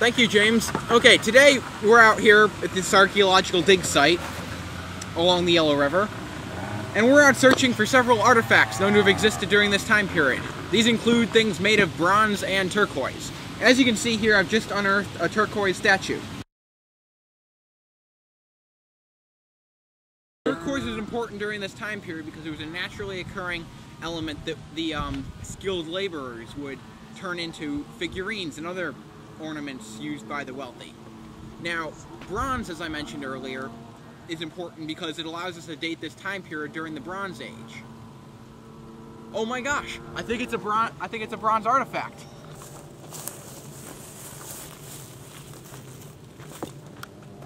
Thank you, James. Okay, today we're out here at this archaeological dig site along the Yellow River, and we're out searching for several artifacts known to have existed during this time period. These include things made of bronze and turquoise. As you can see here, I've just unearthed a turquoise statue. Turquoise is important during this time period because it was a naturally occurring element that the skilled laborers would turn into figurines and other ornaments used by the wealthy. Now, bronze, as I mentioned earlier, is important because it allows us to date this time period during the Bronze Age. Oh my gosh, I think it's a bronze artifact.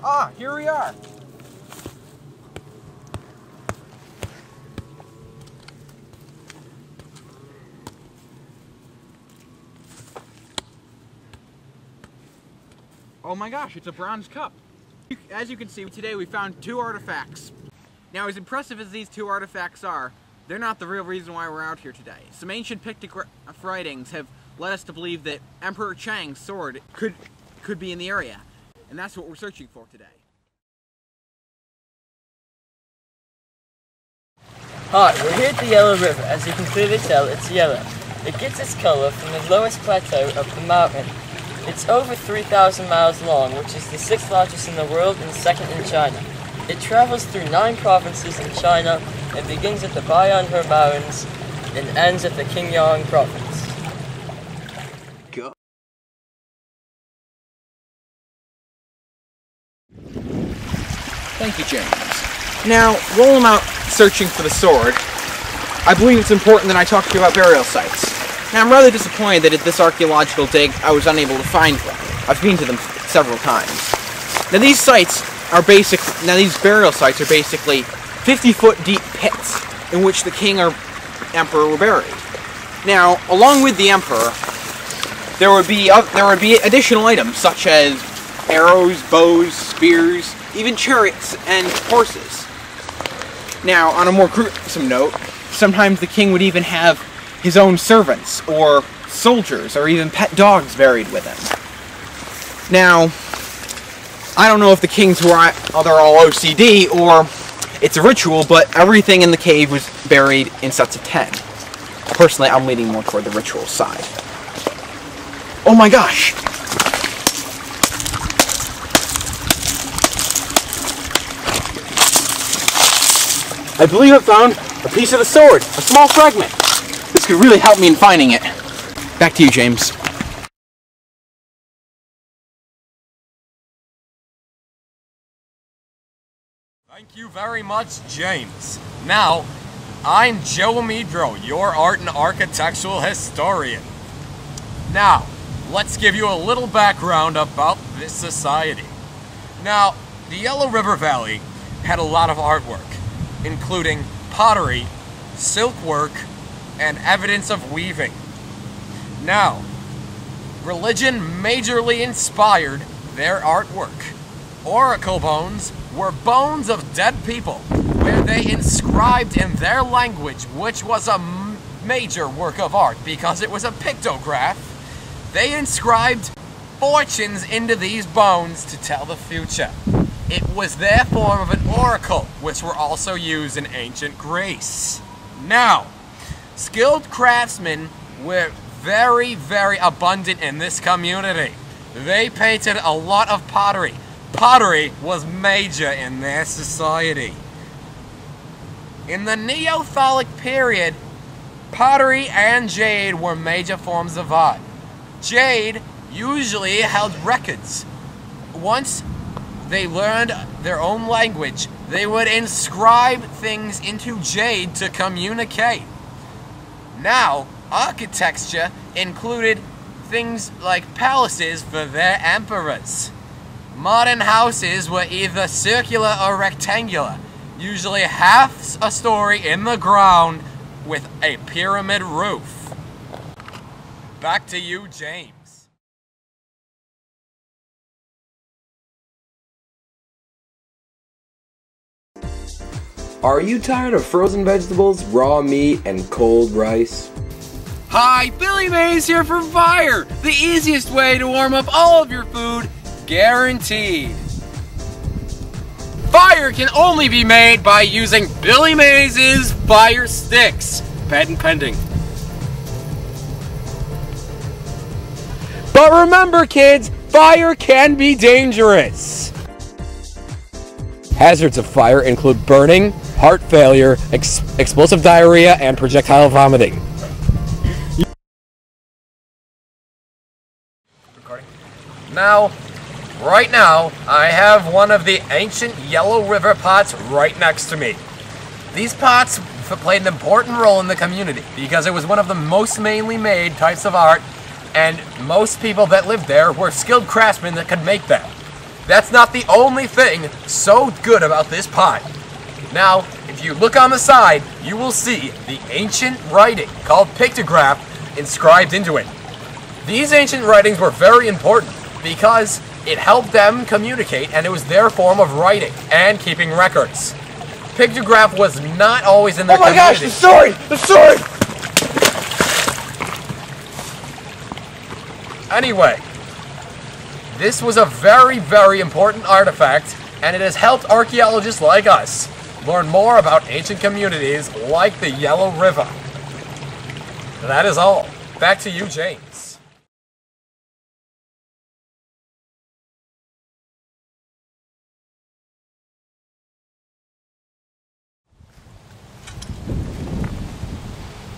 Ah, here we are. Oh my gosh, it's a bronze cup. As you can see, today we found two artifacts. Now, as impressive as these two artifacts are, they're not the real reason why we're out here today. Some ancient pictograph writings have led us to believe that Emperor Chang's sword could be in the area, and that's what we're searching for today. Hi, we're here at the Yellow River. As you can clearly tell, it's yellow. It gets its color from the lowest plateau of the mountain. It's over 3,000 miles long, which is the 6th largest in the world and 2nd in China. It travels through 9 provinces in China and begins at the Baiyanghe Mountains and ends at the Qingyang province. Go. Thank you, James. Now, while I'm out searching for the sword, I believe it's important that I talk to you about burial sites. Now, I'm rather disappointed that at this archaeological dig, I was unable to find one. I've been to them several times. Now, these burial sites are basically 50-foot deep pits in which the king or emperor were buried. Now, along with the emperor, there would be additional items such as arrows, bows, spears, even chariots and horses. Now, on a more gruesome note, sometimes the king would even have his own servants, or soldiers, or even pet dogs buried with him. Now, I don't know if the kings they're all OCD, or it's a ritual, but everything in the cave was buried in sets of 10. Personally, I'm leaning more toward the ritual side. Oh my gosh! I believe I found a piece of the sword, a small fragment. This could really help me in finding it. Back to you, James. Thank you very much, James. Now, I'm Joe Amidro, your art and architectural historian. Now, let's give you a little background about this society. Now, the Yellow River Valley had a lot of artwork, including pottery, silk work, and evidence of weaving. Now, religion majorly inspired their artwork. Oracle bones were bones of dead people, where they inscribed in their language, which was a major work of art because it was a pictograph. They inscribed fortunes into these bones to tell the future. It was their form of an oracle, which were also used in ancient Greece. Now, skilled craftsmen were very, very abundant in this community. They painted a lot of pottery. Pottery was major in their society. In the Neolithic period, pottery and jade were major forms of art. Jade usually held records. Once they learned their own language, they would inscribe things into jade to communicate. Now, architecture included things like palaces for their emperors. Modern houses were either circular or rectangular, usually half a story in the ground with a pyramid roof. Back to you, James. Are you tired of frozen vegetables, raw meat, and cold rice? Hi, Billy Mays here for Fire, the easiest way to warm up all of your food, guaranteed. Fire can only be made by using Billy Mays' fire sticks. Patent pending. But remember, kids, fire can be dangerous. Hazards of fire include burning, heart failure, explosive diarrhea, and projectile vomiting. Now, right now, I have one of the ancient Yellow River pots right next to me. These pots played an important role in the community because it was one of the most mainly made types of art, and most people that lived there were skilled craftsmen that could make them. That's not the only thing so good about this pot. Now, if you look on the side, you will see the ancient writing called pictograph inscribed into it. These ancient writings were very important because it helped them communicate, and it was their form of writing and keeping records. Pictograph was not always in their community. Oh my gosh, the sword! The sword! Anyway, this was a very, very important artifact, and it has helped archaeologists like us learn more about ancient communities like the Yellow River. That is all. Back to you, James.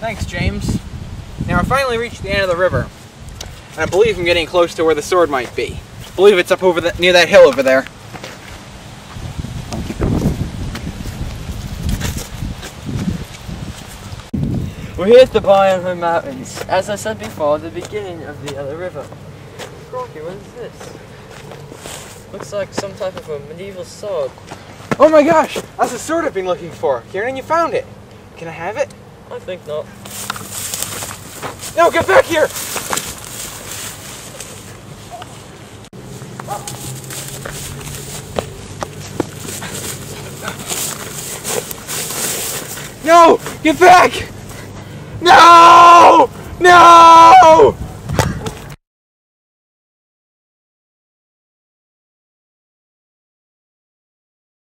Thanks, James. Now I finally reached the end of the river, and I believe I'm getting close to where the sword might be. I believe it's up over near that hill over there. We're here at the Bayern Mountains. As I said before, the beginning of the other river. Rocky, what is this? Looks like some type of a medieval sword. Oh my gosh! That's the sword I've been looking for. Kieran, you found it. Can I have it? I think not. No, get back here! No! Get back! No! No!